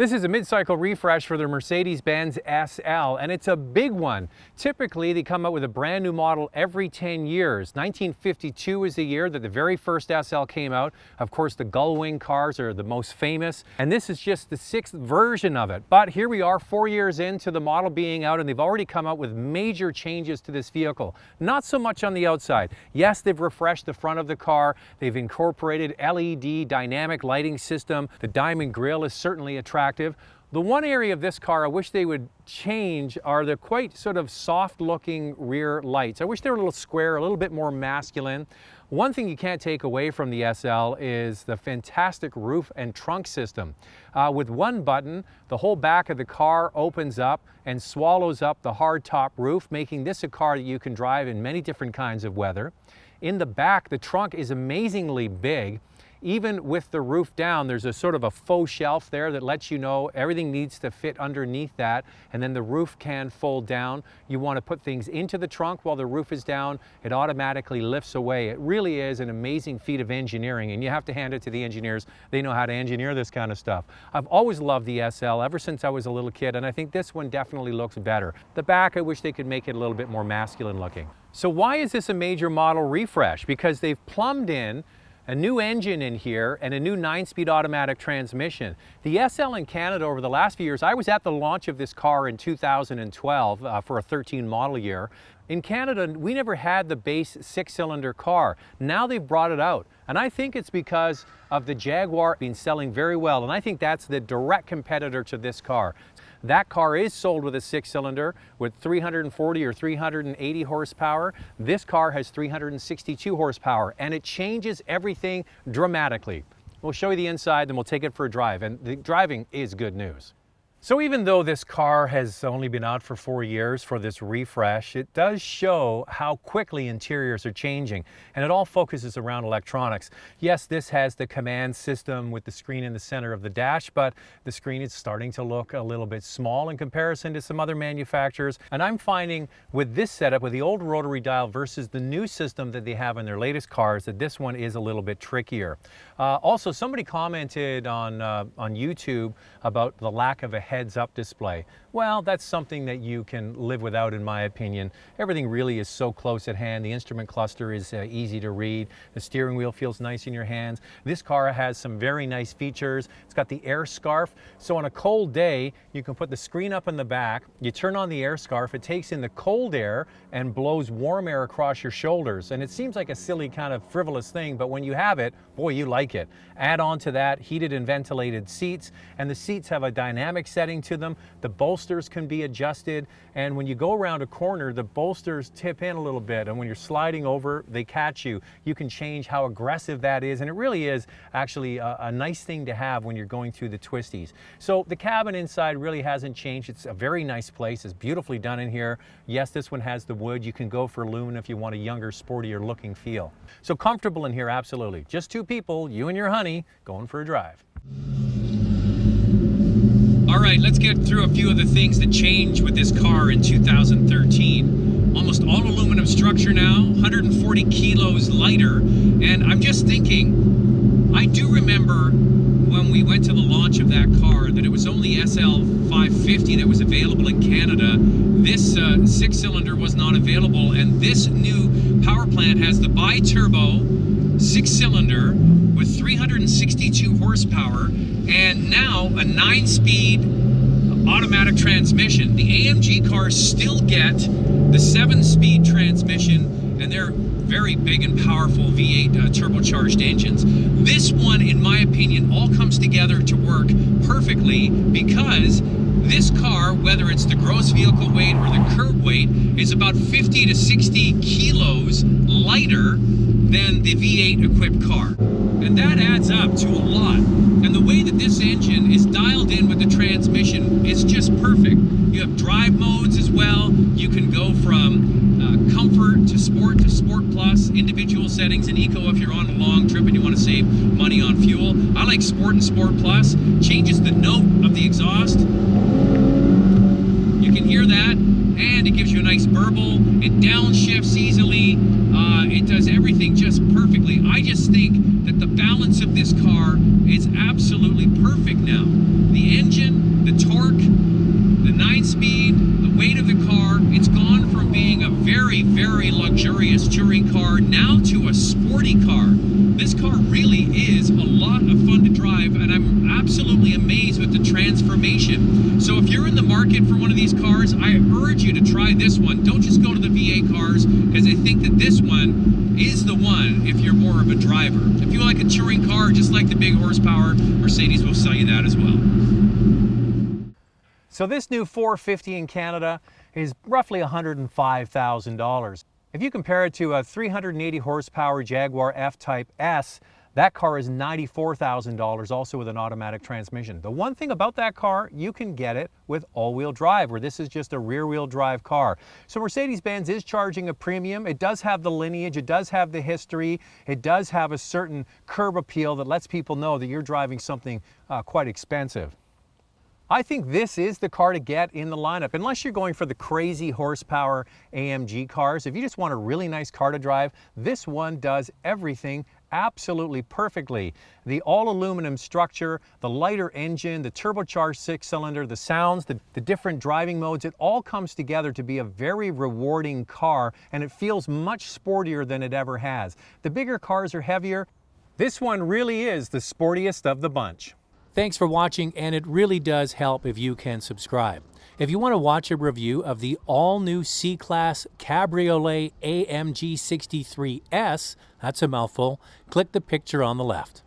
This is a mid-cycle refresh for the Mercedes-Benz SL, and it's a big one. Typically, they come out with a brand new model every 10 years. 1952 is the year that the very first SL came out. Of course, the gull-wing cars are the most famous, and this is just the 6th version of it. But here we are 4 years into the model being out, and they've already come out with major changes to this vehicle. Not so much on the outside. Yes, they've refreshed the front of the car. They've incorporated LED dynamic lighting system. The diamond grille is certainly attractive. The one area of this car I wish they would change are the quite sort of soft looking rear lights. I wish they were a little square, a little bit more masculine. One thing you can't take away from the SL is the fantastic roof and trunk system. With one button, the whole back of the car opens up and swallows up the hard top roof, making this a car that you can drive in many different kinds of weather. In the back, the trunk is amazingly big. Even with the roof down, there's a sort of a faux shelf there that lets you know everything needs to fit underneath that, and then the roof can fold down. You want to put things into the trunk while the roof is down, it automatically lifts away. It really is an amazing feat of engineering, and you have to hand it to the engineers. They know how to engineer this kind of stuff. I've always loved the SL ever since I was a little kid, and I think this one definitely looks better. The back, I wish they could make it a little bit more masculine looking. So why is this a major model refresh? Because they've plumbed in a new engine in here and a new 9-speed automatic transmission. The SL in Canada over the last few years, I was at the launch of this car in 2012 for a 13 model year. In Canada, we never had the base 6-cylinder car. Now they've brought it out. And I think it's because of the Jaguar being selling very well. And I think that's the direct competitor to this car. That car is sold with a 6-cylinder with 340 or 380 horsepower. This car has 362 horsepower, and it changes everything dramatically. We'll show you the inside, then we'll take it for a drive, and the driving is good news. So even though this car has only been out for 4 years for this refresh, it does show how quickly interiors are changing, and it all focuses around electronics. Yes, this has the command system with the screen in the center of the dash, but the screen is starting to look a little bit small in comparison to some other manufacturers. And I'm finding with this setup, with the old rotary dial versus the new system that they have in their latest cars, that this one is a little bit trickier. Also, somebody commented on YouTube about the lack of a heads-up display. Well, that's something that you can live without, in my opinion. Everything really is so close at hand. The instrument cluster is easy to read. The steering wheel feels nice in your hands. This car has some very nice features. It's got the air scarf, so on a cold day, you can put the screen up in the back, you turn on the air scarf, it takes in the cold air and blows warm air across your shoulders. And it seems like a silly kind of frivolous thing, but when you have it, boy, you like it. Add on to that heated and ventilated seats, and the seats have a dynamic setting to them. The bolsters can be adjusted, and when you go around a corner, the bolsters tip in a little bit, and when you're sliding over, they catch you. You can change how aggressive that is, and it really is actually a nice thing to have when you're going through the twisties. So the cabin inside really hasn't changed. It's a very nice place. It's beautifully done in here. Yes, this one has the wood. You can go for aluminum if you want a younger, sportier looking feel. So comfortable in here, absolutely. Just two people, you and your honey, going for a drive. All right, let's get through a few of the things that changed with this car in 2013. Almost all aluminum structure now, 140 kilos lighter. And I'm just thinking, I do remember when we went to the launch of that car that it was only SL450 that was available in Canada. This 6-cylinder was not available, and this new power plant has the bi-turbo 6-cylinder with 362 horsepower, and now a 9-speed automatic transmission. The AMG cars still get the 7-speed transmission, and they're very big and powerful V8 turbocharged engines. This one, in my opinion, all comes together to work perfectly because this car, whether it's the gross vehicle weight or the curb weight, is about 50 to 60 kilos lighter than the V8 equipped car. And that adds up to a lot. And the way that this engine is dialed in with the transmission is just perfect. You have drive modes as well. You can go from comfort to Sport Plus, individual settings, and Eco if you're on a long trip and you want to save money on fuel. I like Sport and Sport Plus. Changes the note of the exhaust. You can hear that, and it gives you a nice burble. It downshifts easily. It does everything just perfectly. I just think that the balance of this car is absolutely perfect now. The engine a very luxurious touring car now to a sporty car. This car really is a lot of fun to drive, and I'm absolutely amazed with the transformation. So if you're in the market for one of these cars, I urge you to try this one. Don't just go to the VA cars, because I think that this one is the one if you're more of a driver. If you like a touring car, just like the big horsepower, Mercedes will sell you that as well. So this new 450 in Canada is roughly $105,000. If you compare it to a 380 horsepower Jaguar F-Type S, that car is $94,000, also with an automatic transmission. The one thing about that car, you can get it with all-wheel drive, where this is just a rear-wheel drive car. So Mercedes-Benz is charging a premium. It does have the lineage, it does have the history, it does have a certain curb appeal that lets people know that you're driving something quite expensive. I think this is the car to get in the lineup, unless you're going for the crazy horsepower AMG cars. If you just want a really nice car to drive, this one does everything absolutely perfectly. The all-aluminum structure, the lighter engine, the turbocharged six-cylinder, the sounds, the different driving modes, it all comes together to be a very rewarding car, and it feels much sportier than it ever has. The bigger cars are heavier. This one really is the sportiest of the bunch. Thanks for watching, and it really does help if you can subscribe. If you want to watch a review of the all-new C-Class Cabriolet AMG 63S, that's a mouthful, click the picture on the left.